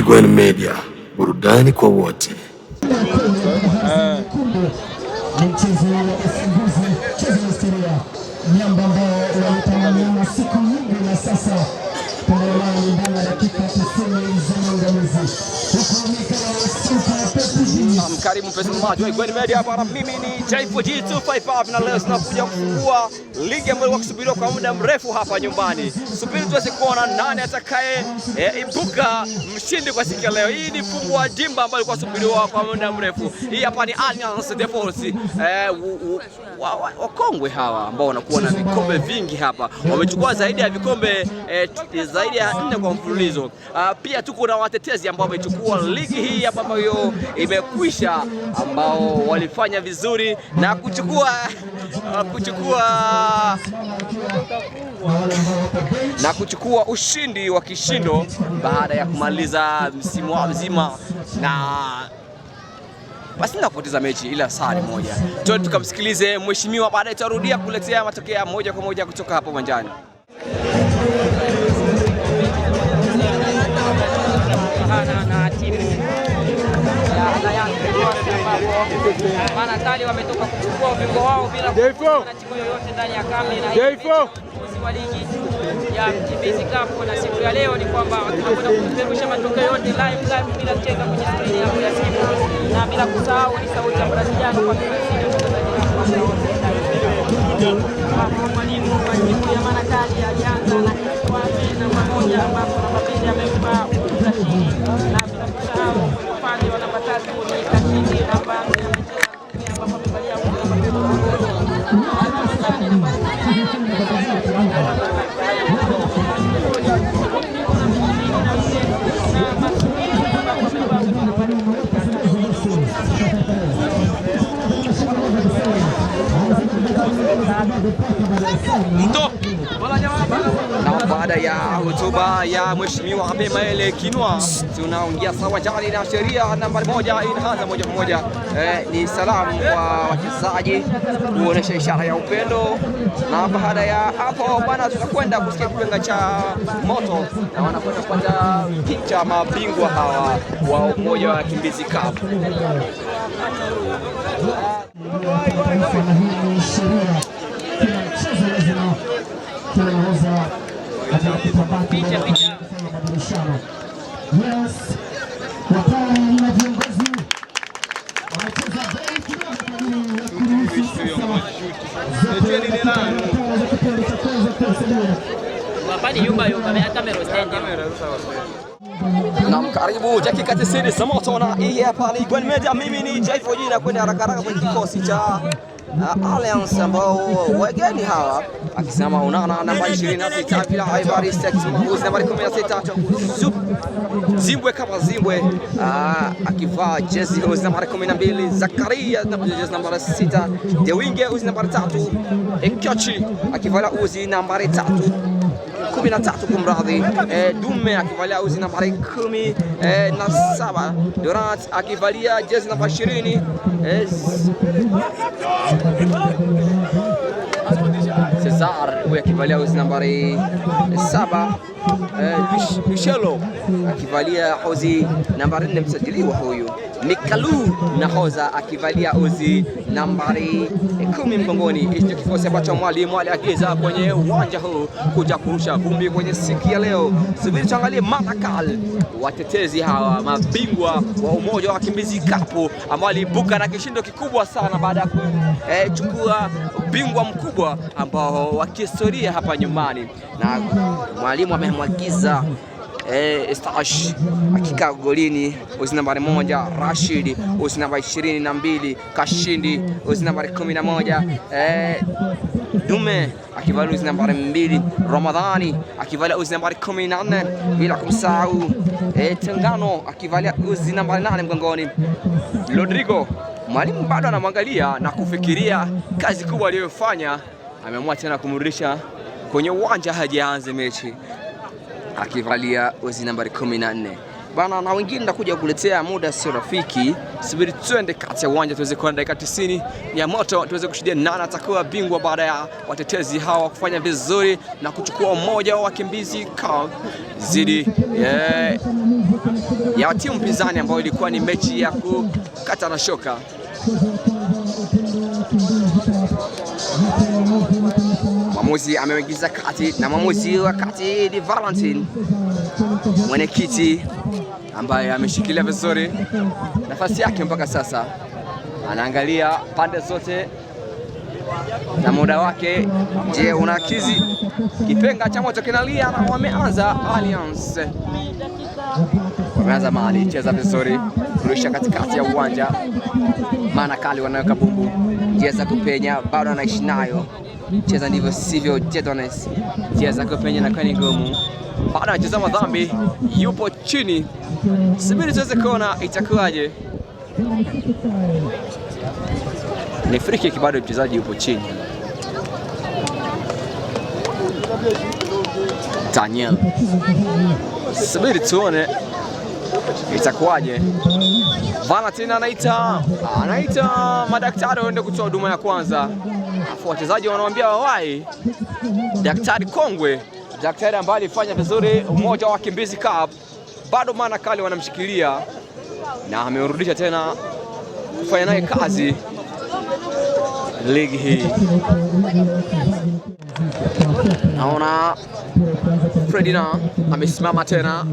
Igwan Media, burudani kwa wote. Ni mchezo wa ufunguzi, mchezo wa historia, miamba ambao walitamaniana siku nyingi na sasa tunaona ndani ya dakika 90 za maandalizi. Karibu mpenzi mtazamaji wa Igwan Media, bwana, mimi ni J4G 255 na leo tunakuja kufungua ligi ambayo ilikuwa kwa muda mrefu hapa nyumbani. Subiri tuweze kuona nani atakaye ibuka mshindi kwa siku ya leo. Hii ni fungua dimba ambayo ilikuwa subiriwa kwa muda mrefu. Hii hapa ni Alliance de Force. Wakongwe hawa ambao wanakuwa na vikombe vingi hapa. Wamechukua zaidi ya vikombe zaidi ya 4 kwa mfululizo. Pia tuko na watetezi ambao wamechukua ligi hii hapa ambayo imekwisha, ambao walifanya vizuri na kuchukua ushindi wa kishindo baada ya kumaliza msimu mzima na basi na kupoteza mechi ila sare moja. Tuende tukamsikilize mheshimiwa, baadaye tutarudia kuletea matokeo moja kwa moja kutoka hapo uwanjani. Maana tayari wametoka kuchukua ubingwa wao bila kuchukua na timu yoyote ndani ya kambi, na hii wa ligi ya Mkimbizi Cup na siku ya leo ni kwamba tunakwenda kupeperusha matokeo yote live bila kucheza kwenye skrini yako ya simu, na bila kusahau ni sauti ya Braziliano kwa tunasidi mwalimu wa timu ya Manakali alianza na kwake namba 1 ambapo namba 2 amempa Rashidi, na bila kusahau upande wa namba 3 ni Kashindi namba 4 ambapo amevalia na baada ya hotuba ya mheshimiwa Abemaele Kinwa, tunaongea sawa jani na sheria nambari 1 inaanza moja kwa moja. Ni salamu kwa wachezaji kuonesha ishara ya upendo, na baada ya hapo bwana, tutakwenda kusikia kipenga cha moto na wanakwenda kupata picha mabingwa hawa wa umoja wa Mkimbizi Cup. Na karibu dakika 90 za moto, na hii hapa ni Igwan Media. Mimi ni J4G na kwenda haraka kwenye kikosi cha Alliance ambao wageni hawa, akisema Unana namba 26 bila Ivory Sex Mbuzi namba 16 Zimbwe kama Zimbwe, akivaa jezi hozi namba 12 Zakaria jezi namba 6 De Winge uzi namba 3 Ekyochi akivala uzi namba 13 kumradhi, Dume akivalia uzi nambari 17, Durant akivalia jezi namba 20, Cesar huyu akivalia uzi nambari 7, Michelo akivalia uzi nambari 4 msajiliwa huyu, Mikalu Nahoza akivalia uzi nambari 10 mgongoni. Hicho kikosi ambacho mwalimu aliagiza kwenye uwanja huu kuja kurusha vumbi kwenye siku ya leo. Subiri tuangalie Manakal, watetezi hawa, mabingwa wa umoja wa Mkimbizi Cup, ambao waliibuka na kishindo kikubwa sana baada ya kuchukua bingwa mkubwa ambao wa kihistoria hapa nyumbani, na mwalimu amemwagiza Estash akikaa golini uzi nambari 1, Rashid uzi nambari 22, Kashindi uzi nambari 11, Dume akivalia uzi nambari 2, Ramadhani akivalia uzi nambari 14, bila kumsahau Tengano akivalia uzi nambari 8 mgongoni. Rodrigo, mwalimu bado anamwangalia na kufikiria kazi kubwa aliyofanya, ameamua tena kumrudisha kwenye uwanja hajaanza mechi akivalia uzi nambari 14. bana, na wengine ndakuja kuletea muda sio rafiki. Subiri twende kati ya uwanja tuweze kuona dakika 90 ya moto, tuweze kushuhudia nani atakuwa bingwa baada ya watetezi hawa kufanya vizuri na kuchukua mmoja wa wakimbizi Cup zidi ya timu pinzani ambayo ilikuwa ni mechi ya kukata na shoka. Mwamuzi ameingiza kati, na mwamuzi wa kati ni Valentine, mwenyekiti ambaye ameshikilia vizuri nafasi yake mpaka sasa. Anaangalia pande zote na muda wake. Je, unakizi? Kipenga cha moto kinalia na wameanza Alliance. Wameanza Mali, cheza vizuri, kurusha katikati ya uwanja. Manakali wanaweka bumbu, cheza kupenya, bado anaishi nayo. Cheza ndivyo sivyo, Jedones. Cheza kupenya na kwani ngumu. Bado anacheza madhambi, yupo chini. Subiri tuweze kuona itakuwaje. Ni free kick, bado mchezaji yupo chini. Daniel. Subiri tuone itakuwaje. Valentine anaita madaktari waende kutoa huduma ya kwanza. Afu wachezaji wanamwambia wawai. Daktari kongwe, daktari ambaye alifanya vizuri mmoja wa wakimbizi Cup, bado Manakali wanamshikilia na ameurudisha tena kufanya naye kazi ligi hii. Naona Ferdinand amesimama tena,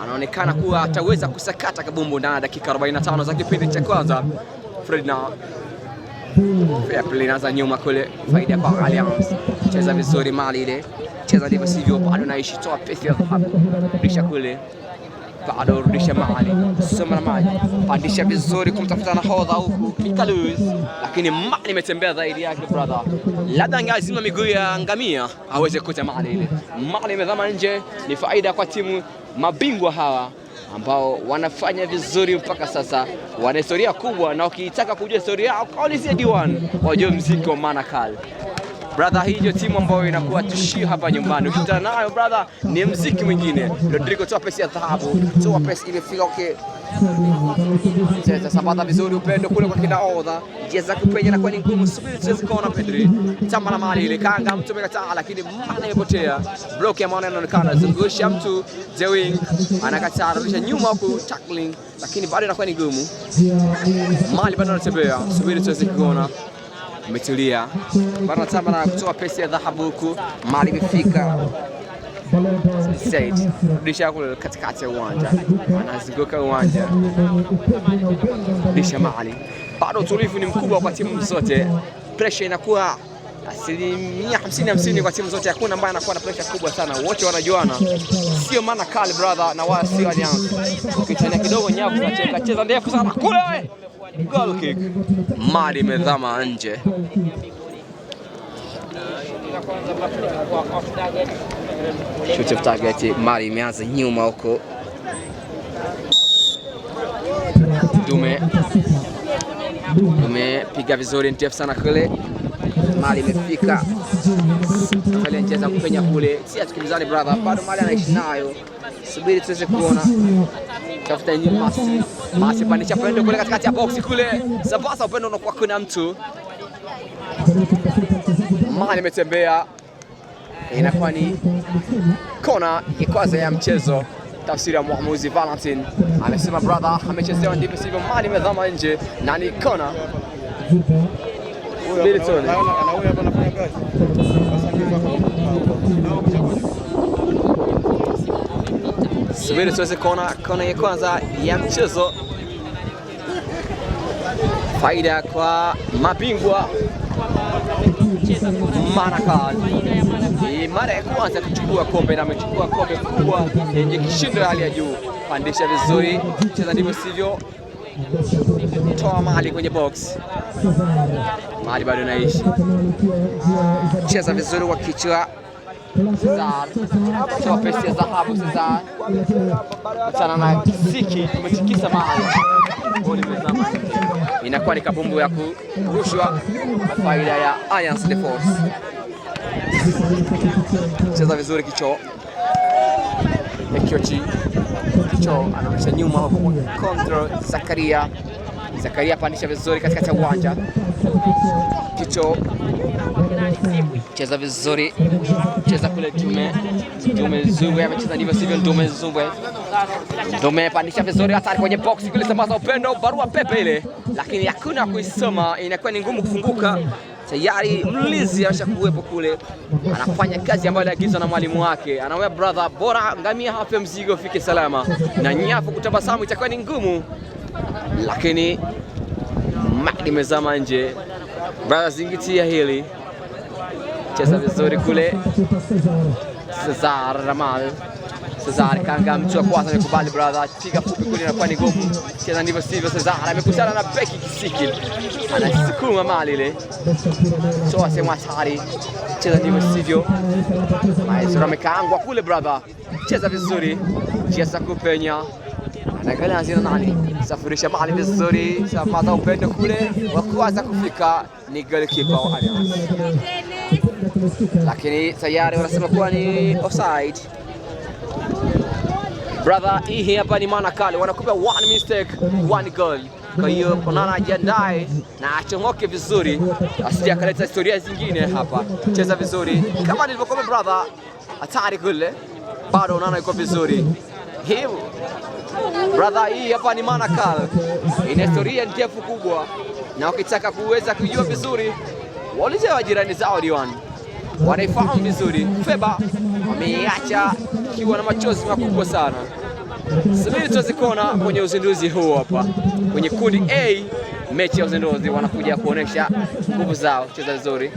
anaonekana kuwa ataweza kusakata kabumbu ndani ya dakika 45 za kipindi cha kwanza. Ferdinand fair play inaanza nyuma kule, faida kwa Alliance. Cheza vizuri Mali ile, cheza ndivyo sivyo, bado naishi, toa pesi ya dhahabu, rudisha kule, bado rudisha Mali, soma na Mali, pandisha vizuri kumtafuta nahodha huku Mikaluz, lakini Mali imetembea zaidi yake brother. Labda angazima miguu ya ngamia aweze kuta Mali ile. Mali imezama nje, ni faida kwa timu mabingwa hawa ambao wanafanya vizuri mpaka sasa, wana historia kubwa, na ukitaka kujua historia yao kaulizie D1 wajue mziki wa Manakali. Brother, hii ndio timu ambayo inakuwa tishio hapa nyumbani. Ukikutana nayo brother, ni mziki mwingine. Rodrigo, toa pesi ya dhahabu, toa pesi ile fika okay. Cheza sabata vizuri, upendo kule kwa kinaodha. Jeza kupenya na kwa ni ngumu, subiri tuweze kuona Pedri. Tamba na Mali ile kanga mtu amekataa, lakini Mali imepotea. Block ya Mane inaonekana, zungusha mtu Dewing anakataa, rudisha nyuma huko tackling, lakini bado inakuwa ni ngumu. Mali bado anatembea, subiri tuweze kuona. Umetulia. Bado tamba na kutoa pesi ya dhahabu huku. Mali imefika. Said, rudisha kule katikati ya uwanja. Anazunguka uwanja. Rudisha Mali. Bado utulivu ni mkubwa kwa timu zote. Pressure inakuwa asilimia 50-50 kwa timu zote. Hakuna ambaye anakuwa na pressure kubwa sana. Wote wanajuana. Sio Manakali brother na wala sio Alliance. Ukichana kidogo nyavu tunacheka. Cheza ndefu sana kule wewe. Goal kick. Mali imezama nje. Shoot off target. Mali imeanza nyuma huko. Dume piga vizuri ndefu sana kule. Mali imefika. Mali anacheza kupenya kule. Si atukimizani brother. Bado Mali anaishi nayo. Subiri tuweze kuona. Tafuta nyuma Masi pandisha pendo kule katikati ya box kule. Sabasa upendo unakuwa kuna mtu. Mali imetembea. Inakuwa ni kona ya kwanza ya mchezo. Tafsiri ya mwamuzi Valentine amesema brother amechezewa ndivyo sivyo, Mali imezama nje na ni kona. Subiri tuweze kuona kona ya kwanza ya mchezo. Faida kwa mabingwa Manakali. Ni mara ya kwanza kuchukua kombe na amechukua kombe kubwa yenye kishindo hali ya juu. Pandisha vizuri, cheza ndivyo sivyo. Toa Mali kwenye box. Mali bado naishi. Cheza vizuri kwa kichwa. Cesar. Toa pesi ya dhahabu Cesar. Achana na kisiki, umetikisa Mali. Goli imezama. Inakuwa ni kabumbu ya kurushwa kwa faida ya Alliance de Force. Cheza vizuri kicho. Ekiochi. Kicho anaonyesha nyuma huko control Zakaria. Zakaria pandisha vizuri katikati ya uwanja. Kicho cheza vizuri. Cheza kule Dume Zubwe amecheza ndivyo sivyo Dume Zubwe. Dume pandisha vizuri hatari kwenye box kule sambaza upendo barua pepe ile. Lakini hakuna kuisoma, inakuwa ni ngumu kufunguka. Tayari mlinzi ameshakuwepo kule. Anafanya kazi ambayo aliagizwa na mwalimu wake. Anaambia brother, bora ngamia hape mzigo ufike salama. Na nyafu kutabasamu itakuwa ni ngumu. Lakini Mahdi mezama nje. Brother zingitia hili. Cheza vizuri kule. Cesar Ramal. Cesar kanga mtu wa kwanza amekubali brother. Piga fupi kule inakuwa ni ngumu. Cheza ndivyo sivyo Cesar amekutana na beki Kisiki. Anasukuma mali ile. Toa sehemu hatari. Cheza ndivyo sivyo. Maestro amekaangwa kule brother. Cheza vizuri. Cheza kupenya. Anagalia anzina nani? Safirisha mali vizuri. Sambaza upendo kule. Wa kwanza kufika ni goalkeeper wa Alliance. Lakini tayari wanasema kuwa ni offside. Brother, hii hapa ni maana kale. Wanakupa one mistake, one goal. Kwa hiyo Onana ajiandae na achomoke vizuri. Asije akaleta historia zingine hapa. Cheza vizuri. Kama nilivyokuambia brother, hatari kule. Bado Onana yuko vizuri. Hii brother, hii hapa ni maana kale. Ina historia ndefu kubwa. Na ukitaka kuweza kujua vizuri, waulize wajirani zao diwani. Wanaifahamu vizuri. Feba wameacha kiwa na machozi makubwa sana. Subiri tuweze kuona kwenye uzinduzi huu hapa. Kwenye kundi A, mechi ya uzinduzi wanakuja kuonesha nguvu zao. Cheza vizuri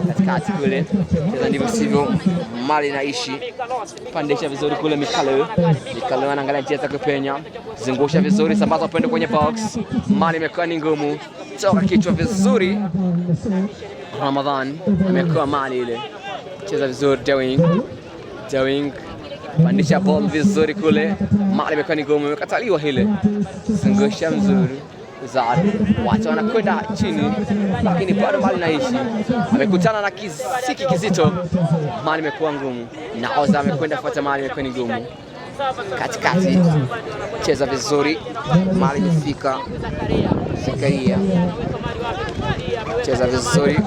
katikati kule. Cheza ndivyo sivyo mali naishi. Pandisha vizuri kule Mikalo. Mikalo anaangalia cheza kupenya. Zungusha vizuri sambaza upendo kwenye box. Mali imekuwa ni ngumu. Toka kichwa vizuri. Ramadhan amekuwa mali ile. Cheza vizuri Dewing. Pandisha ball vizuri kule. Mali imekuwa ni ngumu, imekataliwa ile. Zungusha mzuri. Zar. Watu wanakwenda chini lakini bado mali naishi. Amekutana na Kisiki kizito. Mali imekuwa ngumu. Naoza amekwenda kufuata mali imekuwa ni ngumu. Katikati. Cheza vizuri. Mali imefika. Zakaria. Cheza vizuri.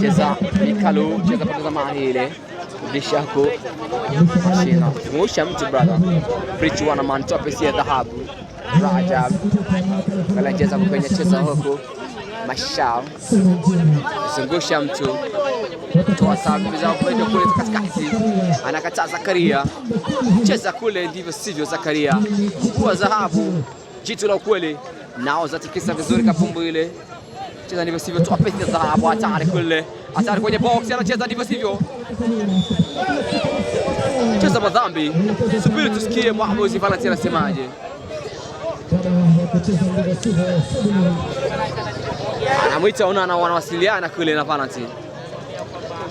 Cheza Mikalu. Cheza poteza mali ile. Dishako. Shina. Ngusha mtu brother. Preach wana mantoa pesi ya dhahabu. Rajab. Kala cheza kupenya cheza huko. Mashao. Zungusha mtu. Toa sabu za upendo kule katikati. Anakataa Zakaria. Cheza kule ndivyo sivyo Zakaria. Kwa dhahabu. Jitu la ukweli. Nao zatikisa vizuri kapumbu ile. Cheza ndivyo sivyo toa pesa za dhahabu hatari kule. Hatari kwenye box anacheza ndivyo sivyo. Cheza madhambi. Subiri tusikie mwamuzi Valentine anasemaje. Anamwita Onana wanawasiliana kule na Valentine.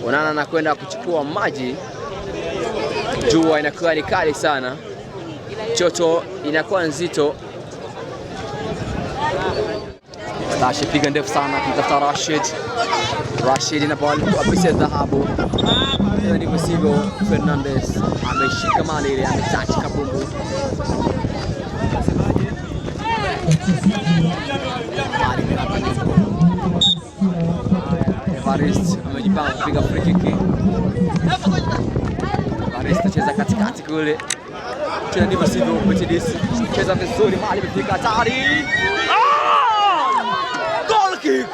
Onana anakwenda kuchukua maji. Jua inakuwa ni kali sana. Joto inakuwa nzito. Rashid piga ndefu sana kumtafuta Rashid. Rashid na ball kwa pesa dhahabu. Ndivyo sivyo Fernandez ameshika mali ile, ametouch kabumbu. Evarist amejipanga kupiga free kick. Evarist cheza katikati kule. Tena ndivyo sivyo Mercedes cheza vizuri, mali imefika hatari. Goal kick.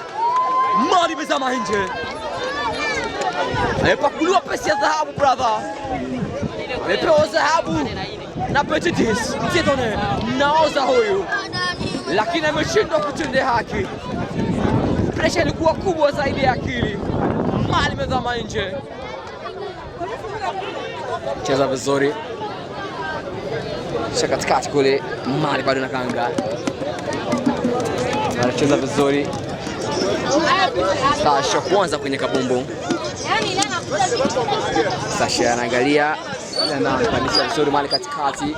Mali imezama nje. Amepakuliwa pesa ya dhahabu brother. Amepewa dhahabu na Mercedes. Mtidone naoza huyu. Lakini ameshindwa kutendea haki. Presha ilikuwa kubwa zaidi ya akili. Mali imezama nje. Cheza vizuri. Kisha katikati kule mali bado na kanga. Anacheza vizuri. Sasha kwanza kwenye kabumbu. Sasha anaangalia na anapandisha vizuri mali katikati.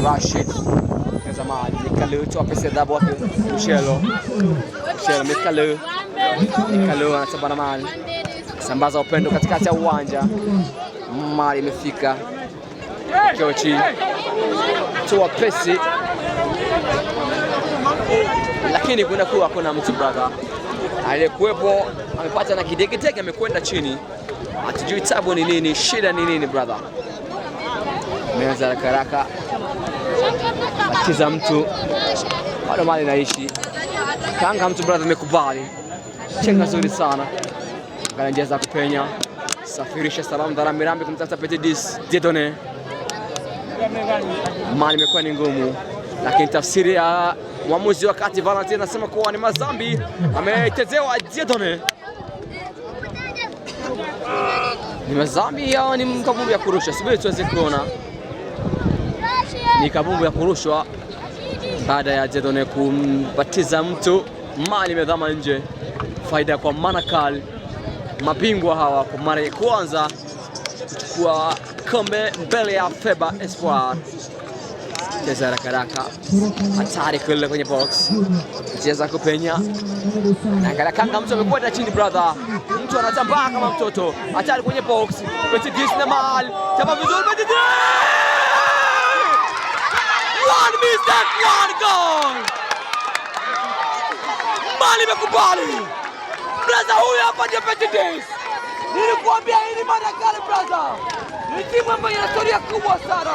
Rashid. Cheza mali. Mikalu toa pesa dhabu wapi? Michelo Mikalu anasamba na mali. Sambaza upendo katikati ya uwanja. Mali imefika. Kochi toa pesa. Lakini kuna mtu brother. Aliyekuwepo amepata na kidege amekwenda chini. Hatujui tabu ni nini, shida ni nini brother. Ameanza haraka. Akiza mtu bado mali naishi. Kanga mtu brother amekubali. Chenga nzuri sana. Angalia njia za kupenya. Safirisha salamu za rambirambi kumtafuta Petit Dieudonné. Mali imekuwa ni ngumu. Lakini tafsiri ya mwamuzi wakati Valentin anasema kuwa ni mazambi, ametezewa Dieudonné. Ni mazambi au ni kabumbu ya kurusha? Subiri tuweze kuona. Ni kabumbu ya kurushwa baada ya Dieudonné kumbatiza mtu. Mali imedhama nje. Faida kwa Manakal, mabingwa hawa kwa mara ya kwanza kuchukua kombe mbele ya FEBA Espoir. Cheza haraka. Hatari kule kwenye box. Cheza kupenya. Angalia Kanga mtu amekwenda chini brother. Mtu anatambaa kama mtoto. Hatari kwenye box. Petit na Mal. Tamba vizuri Petit. One mistake, one goal. Mali imekubali. Brother huyu hapa ndio Petit. Nilikuambia hii ni Manakal brother. Ni timu ambayo ina historia kubwa sana.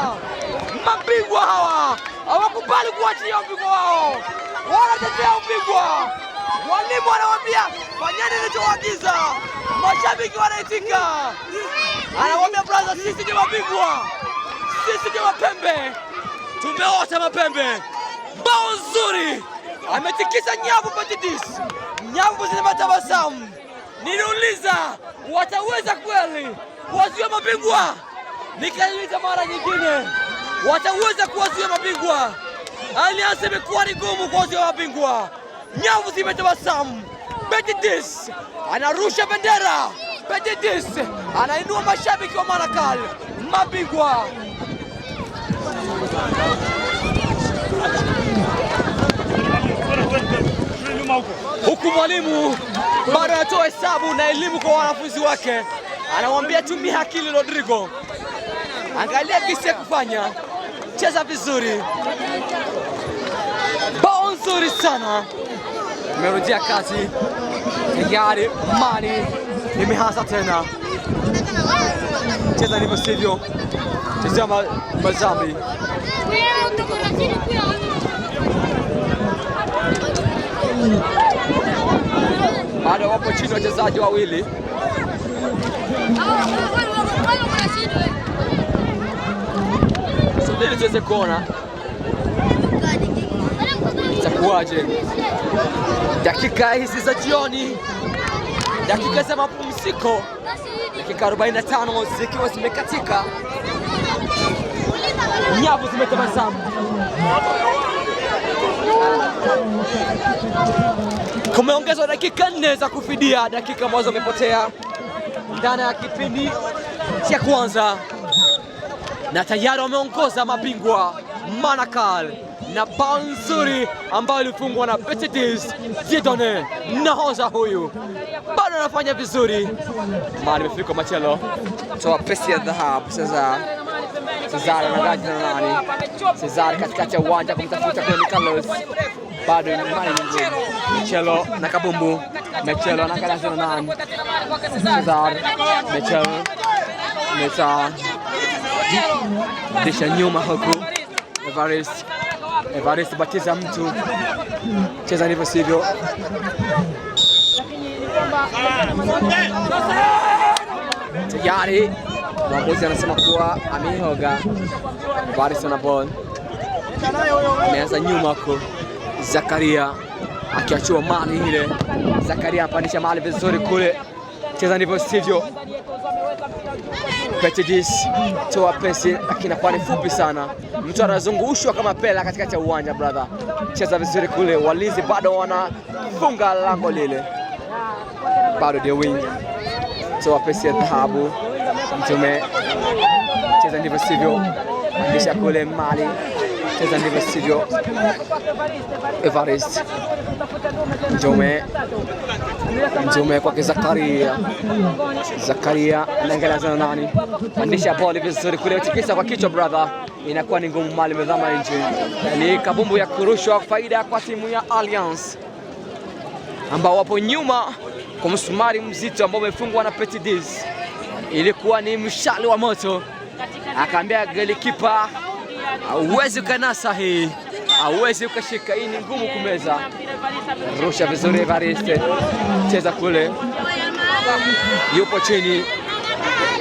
Mabingwa hawa hawakubali kuachia ubingwa wao. Wanatetea ubingwa. Walimu wanawaambia fanyeni nilichoagiza. Mashabiki wanaitika. Anawaambia brother, sisi ni mabingwa. Sisi ni mapembe. Tumeota mapembe. Bao nzuri. Ametikisa nyavu Petit. Nyavu zinatabasamu. Niliuliza wataweza kweli kuwazuia mabingwa? Nikauliza mara nyingine, wataweza kuwazuia mabingwa? Alianza imekuwa ni gumu kuwazuia mabingwa. Nyavu zimetabasamu. Petit anarusha bendera. Petit anainua mashabiki wa Manakal, mabingwa. Huku mwalimu bado anatoa hesabu na elimu kwa wanafunzi wake. Anamwambia tumia akili Rodrigo. Angalia kisi ya kufanya. Cheza vizuri. Bao nzuri sana. Umerudia kazi. Tayari Mali imeanza tena. Cheza ndivyo sivyo. Cheza mazambi. Bado wapo chini wachezaji wawili. Subiri tuweze kuona itakuwaje. Dakika hizi za jioni, dakika za mapumziko, dakika 45 zikiwa zimekatika. Nyavu zimetabasamu. Kumeongezwa dakika 4 za kufidia dakika ambazo zimepotea ndani ya kipindi cha kwanza, na tayari wameongoza mabingwa Manakal na bao nzuri ambayo ilifungwa na Petit Dieudonné. Nahodha huyu bado anafanya vizuri. Mali imefika Machelo, toa pesa ya dhahabu. Cesar anagaji na nani? Cesar katikati ya uwanja kumtafuta kwa Carlos. Bado Mali ni ngumu. Machelo na kabumbu. Machelo anaangalia na nani? Cesar. Machelo disha nyuma huku. Evarist batiza mtu. Cheza ndivyo sivyo. Tayari mwamuzi anasema kuwa amehoga. Evarist na ball. Ameanza nyuma huko. Zakaria akiachua Mali ile. Zakaria anapandisha Mali vizuri kule. Cheza ndivyo sivyo. Petit toa pesi lakini kwa ni fupi sana. Mtu anazungushwa kama pela katikati ya uwanja brother. Cheza vizuri kule. Walinzi bado wanafunga lango lile. Bado the wing. Toa pesi ya dhahabu. Mtume cheza ndivyo sivyo. Pandisha kule Mali. cheza ndivyo sivyo. Evariste Njume kwake Zakaria. Zakaria anaangalia zana nani, pandisha boli vizuri kule, tikisa kwa kichwa brother, inakuwa ni ngumu, mali imezama nje. Ni kabumbu ya kurushwa, faida kwa timu ya Alliance ambao wapo nyuma kwa msumari mzito ambao umefungwa na Petit Diz. Ilikuwa ni mshale wa moto, akaambia golikipa hauwezi ukanasa hii, hauwezi ukashika hii, ni ngumu kumeza. Rusha vizuri Evariste, cheza kule, yupo chini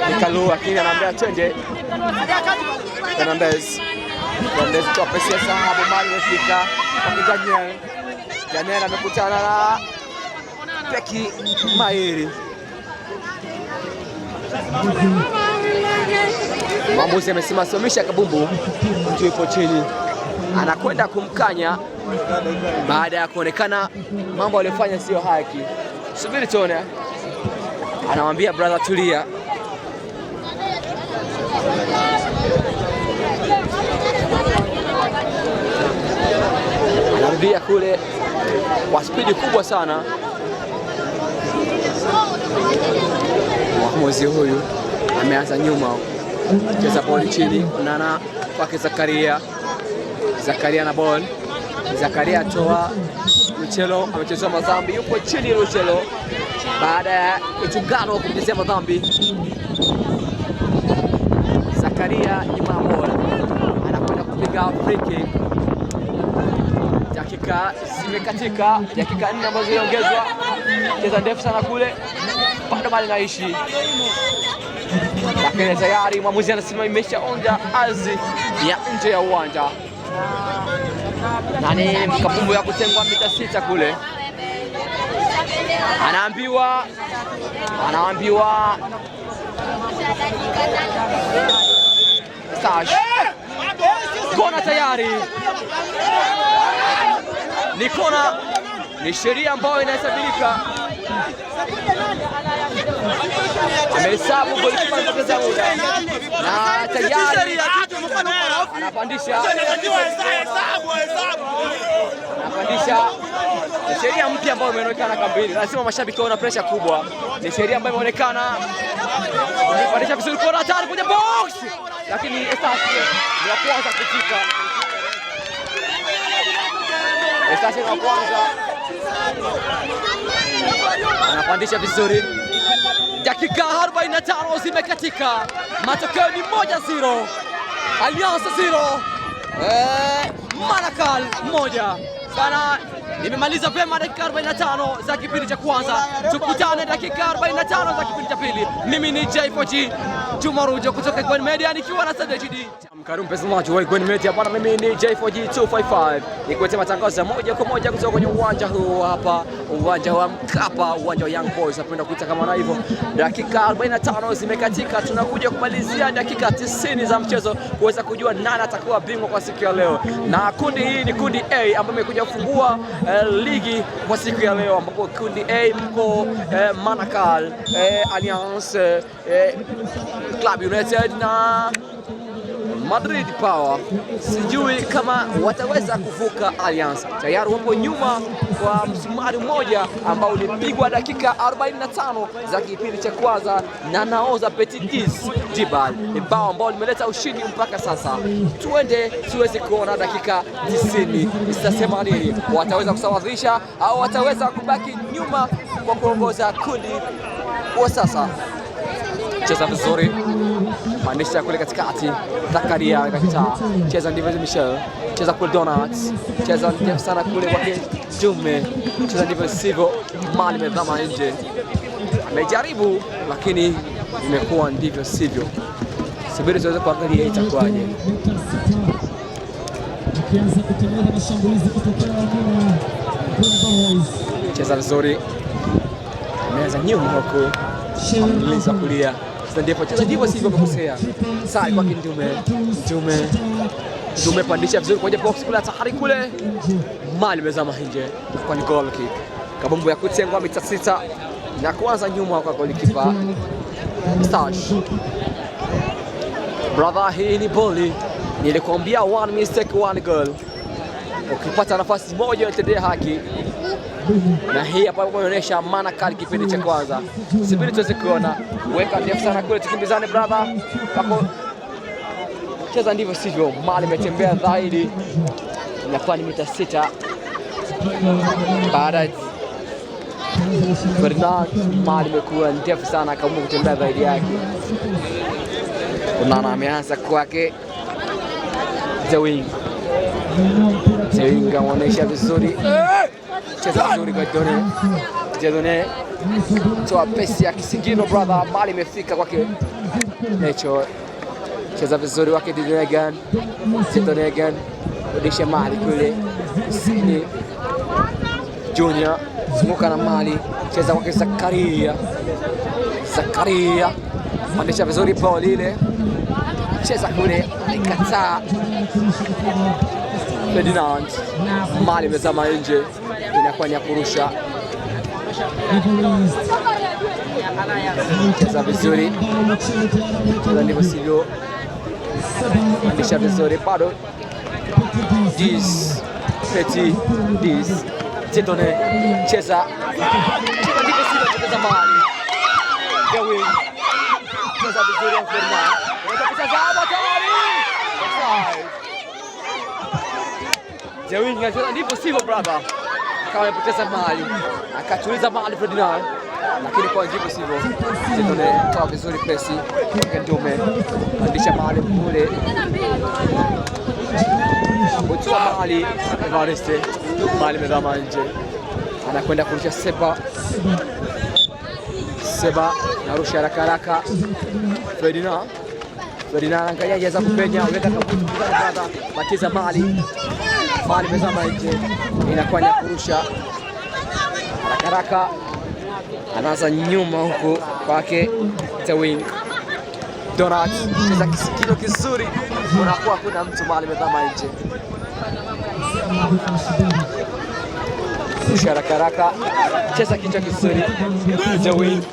Mikalu, lakini anaambia twende. Fernandez toa pesi ya sahabu, mali imefika kwa Daniel amekutana na Peki Mairi. Mwamuzi amesimamisha kabumbu, mtu yupo chini anakwenda kumkanya baada ya kuonekana mambo aliyofanya sio haki. Subiri tuone, anamwambia brother tulia. Anarudia kule kwa spidi kubwa sana. Mwamuzi huyu ameanza nyuma, cheza boli chini, Nana kwake Zakaria. Zakaria na ball. Zakaria toa Luchelo, amechezwa madhambi, yupo chini Luchelo baada ya Itugano kumchezea madhambi. Zakaria nyuma ya ball, anakwenda kupiga free kick. Dakika zimekatika, dakika 4 ambazo zimeongezwa. Cheza ndefu sana kule, bado bali naishi, lakini tayari mwamuzi anasema imeshaonja ardhi ya nje ya uwanja. Nani kabumbu ya kutengwa mita 6 kule, anaambiwa Sash kona tayari, ni kona, ni sheria ambayo inahesabika. Amehesabu golikipa anapoteza muda na tayari anapandisha. Ni sheria mpya ambayo imeonekana kambini, lazima mashabiki wana pressure kubwa. Ni sheria ambayo imeonekana, anapandisha vizuri, kona hatari kwenye box, lakini Estace ndio kwanza kufika. Estace ndio kwanza anapandisha vizuri. Dakika 45 zimekatika, matokeo ni 1-0, Alliance 0, Manakal 1. Sana nimemaliza vema dakika 45 za kipindi cha kwanza, tukutane dakika 45 za kipindi cha pili. Mimi ni J4G Juma Rujo kutoka Gwen Media nikiwa na SDGD. Mkaru mtazamaji wa Gwen Media bwana, mimi ni J4G 255 nikuletea matangazo moja kwa moja kutoka kwenye uwanja huu hapa, uwanja wa Mkapa, uwanja wa Young Boys napenda kuita kama na hivyo. Dakika 45 zimekatika, tunakuja kumalizia dakika 90 za mchezo kuweza kujua nani atakuwa bingwa kwa siku ya leo, na kundi hii ni kundi A ambayo imekuja kufungua ligi kwa siku ya leo, ambapo kundi A mko Manakal, Alliance, Club United na Madrid Power. Sijui kama wataweza kuvuka Alliance. Tayari wapo nyuma kwa msumari mmoja ambao ulipigwa dakika 45 za kipindi cha kwanza na naoza Petit Diz Dibal. Ni bao ambao limeleta ushindi mpaka sasa. Tuende tuweze kuona dakika 90 zitasema nini. Wataweza kusawazisha au wataweza kubaki nyuma kwa kuongoza kundi kwa sasa. Cheza vizuri, manisha kule katikati, Zakaria katika cheza ndivyo Michel, cheza kule Donuts, cheza ndefu sana kule kwake Jume, cheza ndivyo sivyo, mali imezama nje. Amejaribu lakini imekuwa ndivyo sivyo. Subiri tuweze kuangalia itakuwaje. Cheza vizuri, ameanza nyuma huko, ameliza kulia. Cheza ndivyo sivyo, amekosea. Sasa kwa Jume pandisha vizuri kwenye box kule, hatari kule, mali imezama nje kwa ni goal kick. Kabumbu ya kutengwa mita 6 na kuanza nyuma kwa golikipa Stash. Brother, hii ni boli Nilikwambia one mistake one goal. Ukipata nafasi moja utendea haki. Na hii hapa inaonyesha maana kali kipindi cha kwanza. Subiri tuweze kuona. Weka ndefu sana kule, tukimbizane brother. Pako cheza ndivyo sivyo. Mali imetembea zaidi. Inakuwa ni mita 6. Baada Ferdinand, Mali imekuwa ndefu sana, akaamua kutembea zaidi yake. Unaona ameanza kwake Zawing anaonyesha vizuri, cheza vizuri kwa Dieudonné, toa pesi ya kisigino brother. Mali imefika kwake Necho, cheza vizuri wake Dieudonné, rudisha Mali kule Sini Junior, zunguka na Mali, cheza kwake Zakaria, pandisha vizuri Paul ile, cheza kule, ikataa Ferdinand. Mali imezama nje, inakuwa ni ya kurusha. Cheza vizuri, cheza ndivyo sivyo, pandisha vizuri bado. Petit Dieudonné, cheza ndivyo sivyo, cheza Mali. Zawing, cheza vizuri Ferdinand, cheza hatari. Zawing anacheza ndivyo sivyo brother, akawa amepoteza Mali, akatuliza Mali Ferdinand, lakini kwa ndivyo sivyo. Dieudonné toa vizuri pesi Ndume, pandisha Mali kule, kutoa Mali Evariste. Mali imezama nje, anakwenda kurusha Seba narusha haraka Ferdinand angalia jaza kupenya, weka kabutu brother, batiza Mali imezama nje, inakuwa ni kurusha haraka, anaanza nyuma huko kwake Zawing. Donat cheza kisikino kizuri, unakuwa kuna mtu. Mali imezama nje, rusha haraka, cheza kichwa kizuri Zawing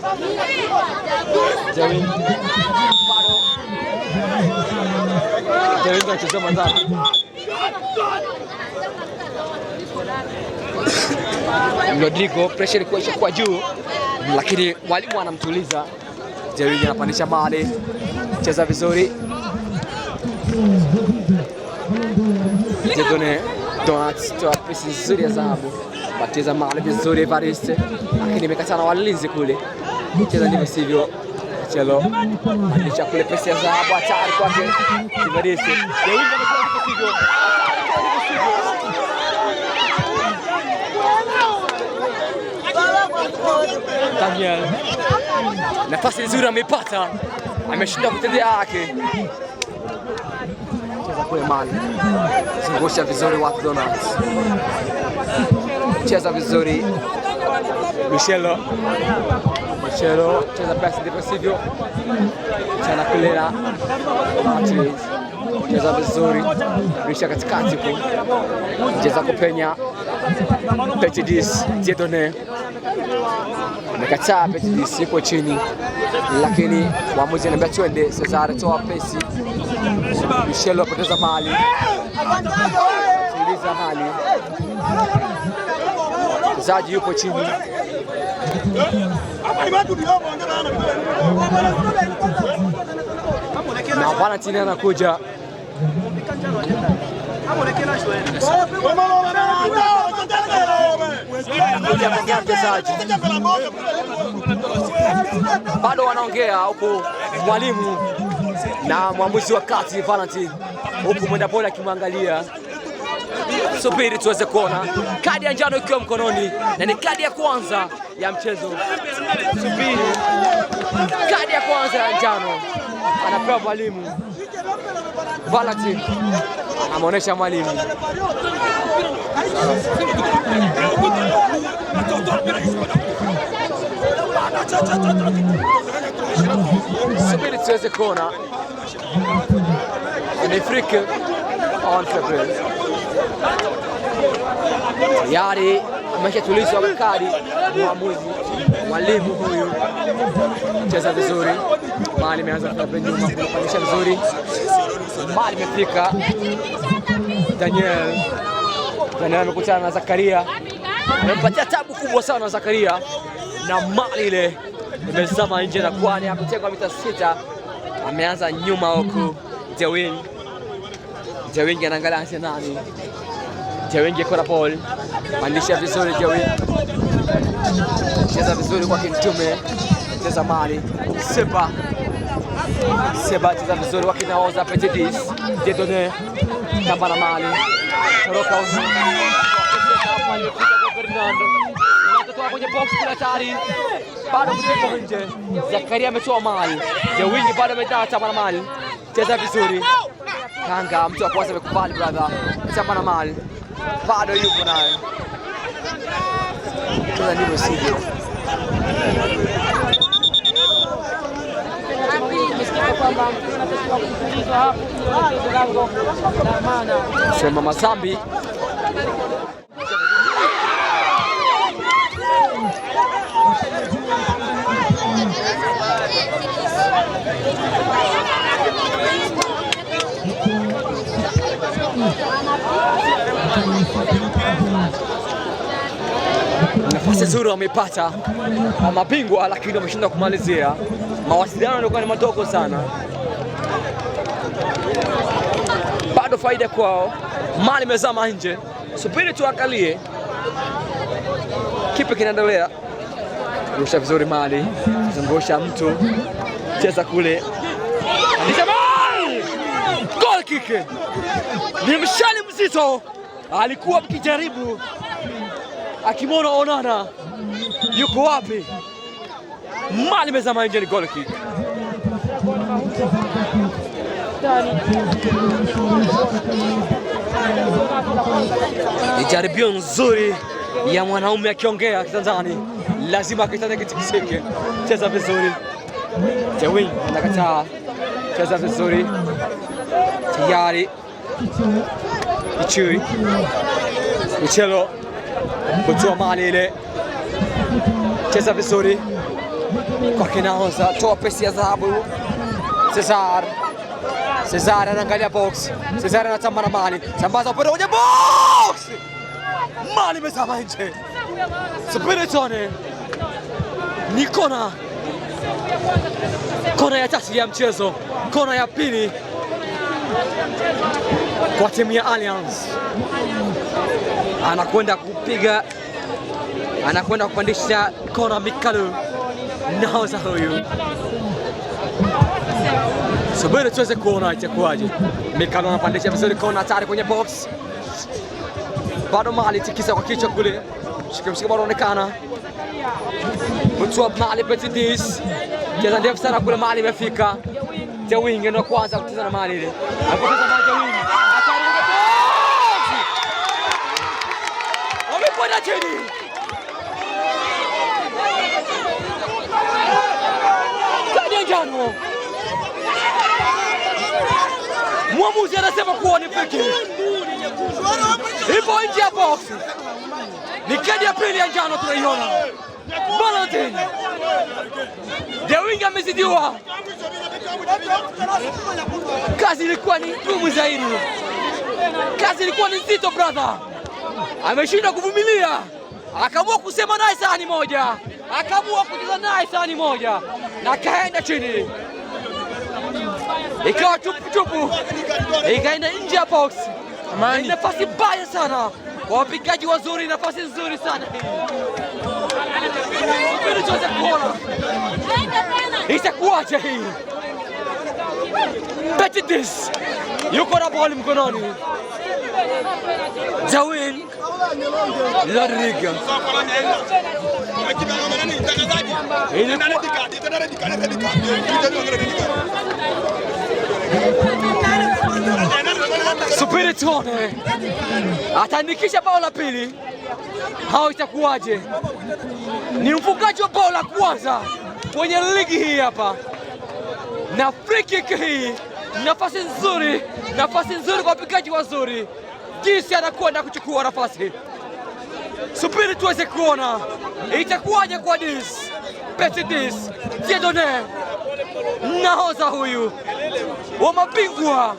anacheza mazao. Rodrigo pressure ilikuwa kwa juu, lakini walimu anamtuliza. Zawing anapandisha Mali, cheza vizuri Dieudonné, Donat toa pesi nzuri ya dhahabu, batiza Mali vizuri Evariste, lakini imekatana na walinzi kule. Cheza ndivyo sivyo, Chelo pandisha kule pesi ya dhahabu, hatari kwake Evariste. Zawing anacheza ndivyo sivyo, Daniel, nafasi nzuri ameipata, ameshinda kutendea yake. Cheza kule Mali, zungusha vizuri watu Donat, cheza vizuri Michelo, cheza pasi ndivyo sivyo, chana kule na Martinez, cheza vizuri, risha katikati huko, cheza kupenya Petit Dieudonné, amekataa Petit, yuko chini, lakini waamuzi anambia twende. Cesar toa pesi, Michelo apoteza Mali, tuliza Mali, mchezaji yupo chini. Na Valentine anakuja, bado wanaongea huko mwalimu na mwamuzi wa kati Valentine, huku mwenda bola akimwangalia. Subiri tuweze kuona kadi ya njano ikiwa mkononi, na ni kadi ya kwanza ya mchezo. Subiri, kadi ya kwanza ya njano anapewa mwalimu. Valentine anamuonesha mwalimu. Subiri tuweze kuona ni friki on February. Tayari ameshatulizwa kadi mwamuzi, mwalimu huyu. Cheza vizuri, Mali imeanza kutoka nyuma, kupandisha vizuri Mali imefika. Daniel amekutana na Zakaria, amempatia tabu kubwa sana Zakaria, na Mali ile imezama nje na kwani hakutekwa mita 6. Ameanza nyuma huku Jawing anaangalia hasi nani. Jawing yuko na ball, pandisha vizuri Jawing, cheza vizuri kwa Kintume, cheza Mali. Seba cheza vizuri wakinaoza Petidis, Dieudonné kamba na Mali, toroka uzuri aliyefika kwa Fernando, anatoka kwenye box kuna tari, bado kutoka nje. Zakaria ametoa Mali, Jawing bado ametaa chama na Mali, cheza vizuri Kanga, mtu wa kwanza amekubali brother, chama na Mali, bado yuko naye, cheza ndivyo sivyo. Sema Mazambi nafasi nzuri wamepata mabingwa, lakini wameshindwa kumalizia. Mawasiliano yalikuwa ni madogo sana, bado faida kwao. Mali imezama nje, subiri tuangalie kipi kinaendelea. Rusha vizuri Mali, zungusha mtu, cheza kule, goal kick. Ni mshale mzito, alikuwa mkijaribu akimwona Onana yuko wapi. Mali imezama nje, ni goal kick. Ni jaribio nzuri ya mwanaume akiongea Kitanzania, lazima kitanda kitikisike. Cheza vizuri Jawing, anakataa, cheza vizuri tayari. Michelo kutoa Mali ile, cheza vizuri kwa kinaoza, toa pesi ya dhahabu. Cesar anaangalia box, Cesar anatamba na Mali, sambaza upande kwenye box, Mali imezama nje. Spiritone ni kona ya tatu ya mchezo, kona ya pili kwa timu ya Alliance. Anakwenda kupiga, anakwenda kupandisha kona Mikalu, naoza huyu. Subiri tuweze kuona itakuwaje. Mikalu anapandisha vizuri kona hatari kwenye box, bado Mali tikisa kwa kichwa kule, shika bado anaonekana mtu wa Mali. Petidis cheza ndefu sana kule, Mali imefika. Jawing ndio kwanza kucheza na Mali ile, anapoteza Mali. Jawing hatari kwenye box, amekwenda chini. Kadi njano, mwamuzi anasema kuwa ni peke, ipo nje ya box. Ni kadi ya pili ya njano tunaiona. Valentin Jawing amezidiwa, kazi ilikuwa ni ngumu zaidi, kazi ilikuwa ni nzito brother. Ameshindwa kuvumilia, akaamua kusema naye sahani moja, akaamua kucheza naye sahani moja na kaenda chini, ikawa tupu, ikaenda nje ya box. Ni nafasi mbaya sana kwa wapigaji wazuri, nafasi nzuri sana itakuwaje hii. Petidis yuko na ball mkononi, Jawing Ladriga subiri tuone ataandikisha bao la pili au itakuwaje. Ni mfungaji wa bao la kwanza kwenye ligi hii hapa, na free kick hii, nafasi nzuri kwa wapigaji wazuri. Jinsi anakwenda kuchukua nafasi, subiri tuweze kuona itakuwaje kwa Petidis. Dieudonné nahodha huyu wa mabingwa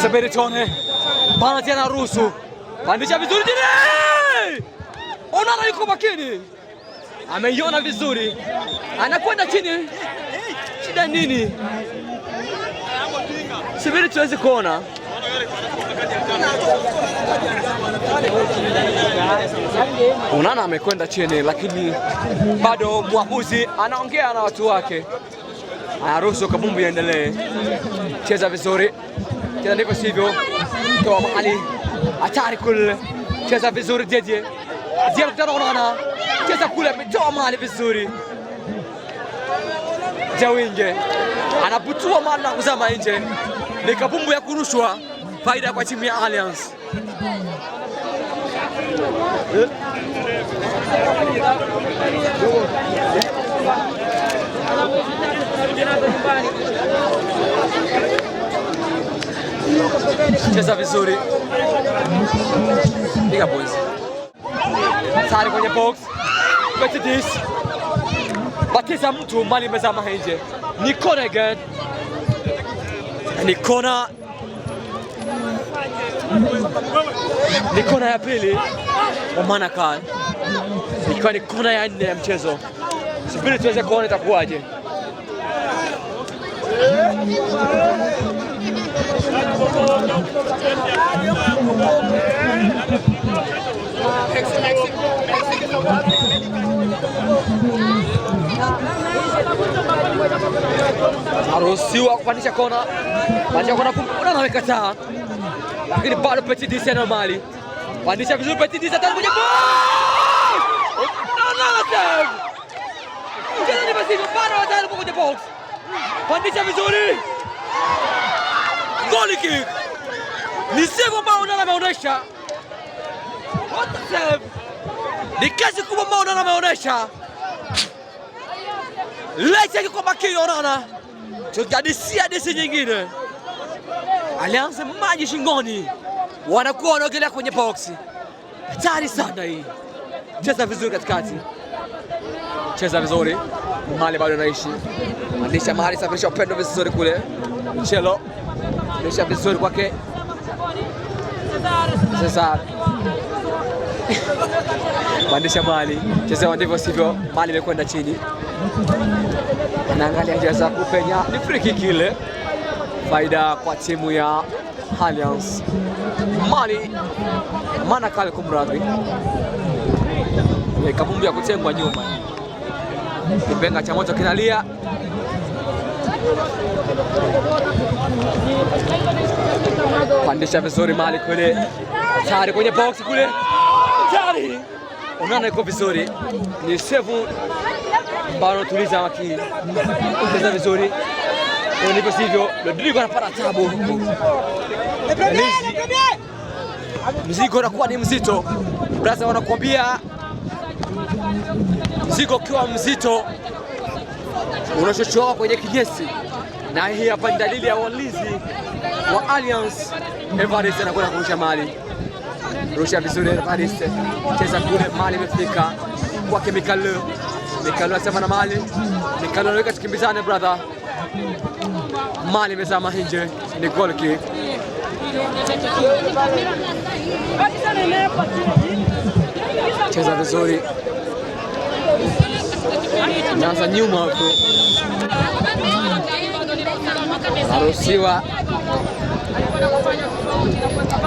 Seberitone bana tena ruhusu pandisha vizuri chini. Onana yuko makini, ameiona vizuri, anakwenda chini. Shida nini? Subiri tuweze kuona. Onana amekwenda chini, lakini bado mwamuzi anaongea na watu wake, anaruhusu kabumbu iendelee. Cheza vizuri, cheza ndivyo sivyo, toa mahali hatari kule. Cheza vizuri Jeje, Jeje kutana Onana, cheza kule, ametoa mahali vizuri. Jawinge anabutua mahali na kuzama nje. Ni kabumbu ya kurushwa, faida kwa timu ya Alliance. Cheza vizuri, piga boys. Sari kwenye box, Petidis batiza mtu, mali imezama nje. Ni kona again, ni kona ya pili wa Manakal, ikiwa ni kona ya 4 ya mchezo. Subiri tuweze kuona itakuwaje. Haruhusiwa kupandisha kona, pandisha kona kumbe anawekataa, lakini bado Petidis ana mali. Pandisha vizuri Petidis, atani kwenye box. Cheza ni basi bado atani kwenye box. Pandisha vizuri. Goal kick. Ni save ambao Onana ameonyesha. What the save? Ni kazi kubwa ambao Onana ameonyesha. Leta kwa makini Onana. Tukadisia disi nyingine. Alianza maji shingoni. Wanakuwa wanaogelea kwenye box. Hatari sana hii. Cheza vizuri katikati. Cheza vizuri. Mali bado anaishi. Andisha mahali, safirisha upendo vizuri kule. Mchelo. Andisha vizuri kwake. Cesar. Bandisha mali. Cheza ndivyo sivyo. Mali imekwenda chini. Anaangalia jaza kupenya. Ni free kick ile. Faida kwa timu ya Alliance. Mali Manakal kumradhi. Kabumbu ya kutengwa nyuma. Kipenga cha moto kinalia. Pandisha vizuri Mali kule. Tari kwenye box kule. Tari. Onana yuko vizuri. Ni save bado tuliza makini. Cheza vizuri. Ndivyo sivyo, Rodrigo anapata tabu. Mzigo unakuwa ni mzito. Brasa wanakuambia mzigo ukiwa mzito unachochoa kwenye kinyesi. Na hii hapa ni dalili ya walinzi wa Alliance. Evariste anakwenda kurusha Mali. Rusha vizuri Evariste. Cheza kule, Mali imefika kwake Mikalu. Mikalu anasema na Mali. Mikalu anaweka tukimbizane brother. Mali imezama nje, ni goal kick. Cheza vizuri. Naanza nyuma huko. Haruhusiwa.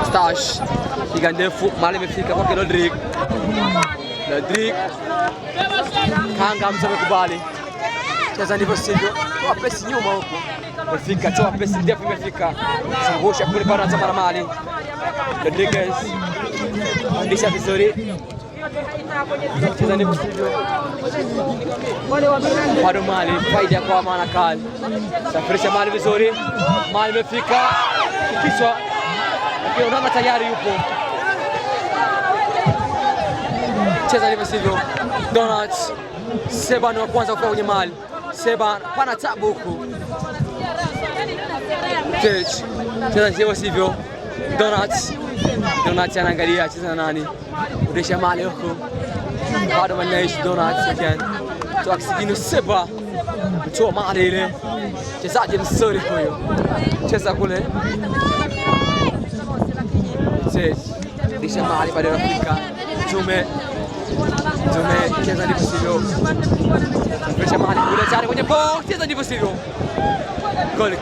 Stash. Piga ndefu, Mali imefika kwake Rodrigo. Rodrigo. Kanga msame cheza ndivyo sivyo. Toa pesi nyuma huko. Imefika, toa pesi ndefu imefika. Sangusha kule bana za Mali. Rodriguez. Andisha vizuri. Cheza ndivyo sivyo. Bado Mali, faida kwa Manakal. Safirisha Mali vizuri. Mali imefika. Kisha Onana tayari yupo. cheza ndivyo sivyo. Donuts Seba ni wa kwanza kufika kwenye mali. Seba pana tabu huku. Cheza ndivyo sivyo. Donuts anaangalia cheza na nani. Udesha mali huku. Bado wanaishi Donuts again. Toa kisigino Seba. Mtoa mali ile. Chezaji mzuri huyo. Cheza kule. Disha mahali bado anafika. Tume cheza ndivyo sivyo. Disha mahali kule tayari kwenye box, cheza ndivyo sivyo. Goal kick.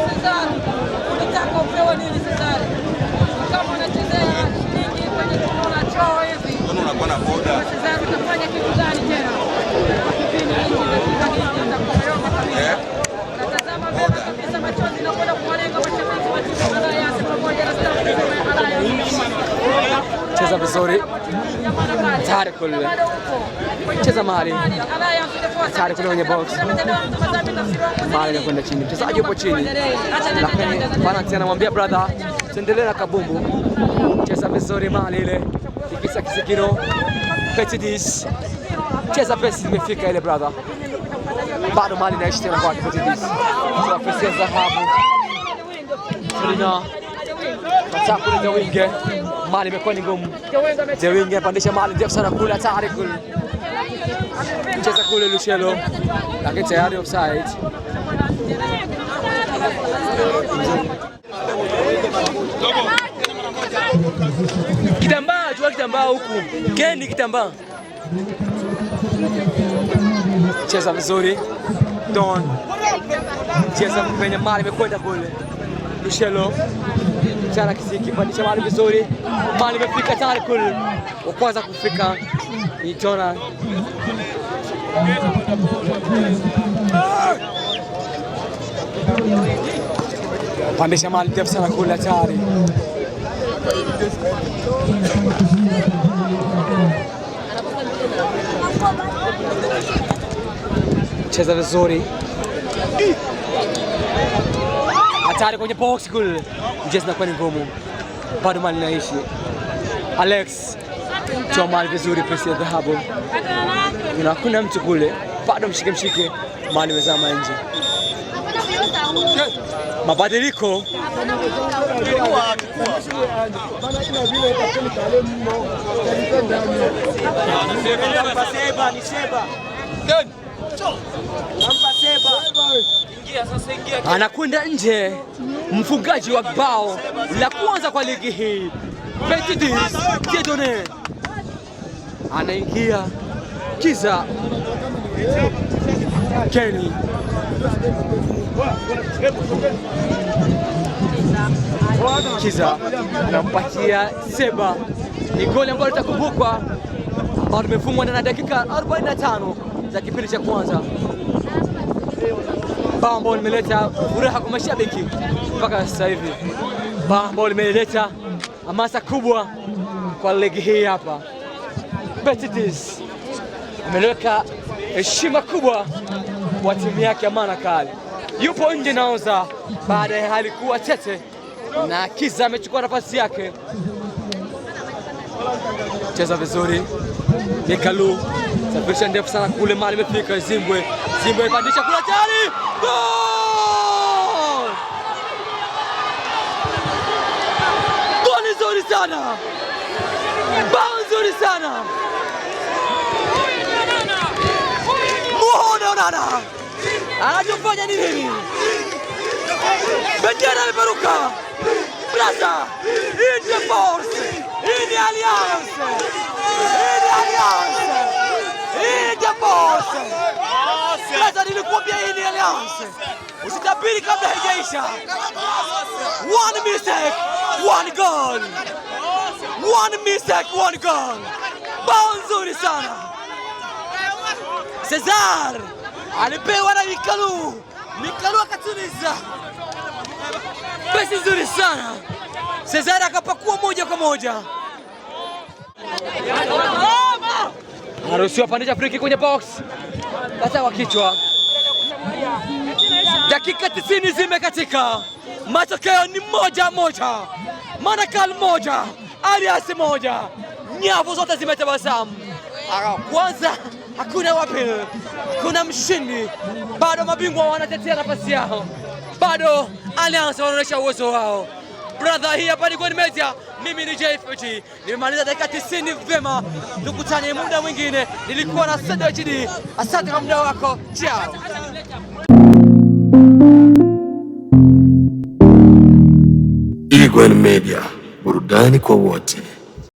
Cesar, unataka upewe nini Cesar? Kama unachezea nyingi kwenye kona choo hivi. Mbona unakuwa na boda? Cesar utafanya kitu gani tena? Natazama mbele kabisa, machozi yanakwenda kuwalenga mashabiki wa timu ya Alliance pamoja na staff ya Alliance. Cheza vizuri. Tayari kule. Cheza mahali. Tayari kule kwenye box. Mahali anakwenda chini. Mchezaji yupo chini. Lakini Fanati anamwambia brother, tuendelee na kabumbu. Cheza vizuri mahali ile. Tikisa kisigino. Petidis. Cheza pesi imefika ile brother. Bado mali naishi tena kwa Petidis. Kwa pesi ya dhahabu. Selina. Mataka kule Dewinge. Mali imekuwa ni ngumu. Dewinge pandisha mali ndefu sana kule, hatari kule. Cheza kule Luciano. Lakini tayari offside. Kitambaa, kitambaa huku. Kendi kitambaa. Cheza vizuri. Don. Cheza kwenye mali imekwenda kule. Luciano. Chana kisiki pandisha mali vizuri. Mali imefika tayari kule. Wa kwanza kufika ni Jona. Pandisha mali ndefu sana kule tayari. Cheza vizuri. Hatari kwenye box kule. Mchezo unakuwa ni ngumu. Bado mali naishi. Alex. Toa mali vizuri, pesi ya dhahabu. Kuna mtu kule. Bado mshike. Mali imezama nje. Mabadiliko. Anakwenda nje mfungaji wa bao la kwanza kwa ligi hii. Petidis Dieudonné anaingia. Kiza Kenny Kiza anampatia Seba. Ni goli ambalo litakumbukwa, ambalo limefungwa na dakika 45 za kipindi cha kwanza. Bao ambalo limeleta furaha kwa mashabiki mpaka sasa hivi. Bao ambalo limeleta hamasa kubwa kwa ligi hii hapa. Petidis ameweka heshima kubwa kwa timu yake ya Manakal. Yupo nje naoza baada ya hali kuwa tete, na Kiza amechukua nafasi yake. Cheza vizuri. Nikalu safirisha ndefu sana kule, mali imefika. Zimbwe ipandisha kule tayari. Goal! Goli nzuri sana. Bao nzuri sana. Onana anajifanya ni nini? Bendera imeruka. Brasa, hii ni force, hii ni alliance, hii ni force. Brasa, nilikuambia hii ni alliance. Usitabiri kabla haijaisha. One mistake, one goal. One mistake, one goal. Bao nzuri sana. Cesar alipewa na Mikalu akatuliza. Pesi nzuri sana. Cesar akapakua moja kwa moja. Harusiwa pandisha friki kwenye box. Kata wa kichwa. Dakika 90 zimekatika. Matokeo ni moja. Manakal moja, Alliance moja. nyavu zote zimetabasamu. Kwanza hakuna wa pili, hakuna mshindi, bado mabingwa wanatetea nafasi yao, bado Alliance wanaonyesha uwezo wao. Brother, hii hapa ni Gwen Media, mimi ni JFG. Nimemaliza dakika 90 vema, tukutane muda mwingine. Nilikuwa na Sado HD, asante kwa muda wako, ciao. Gwen Media, burudani kwa wote.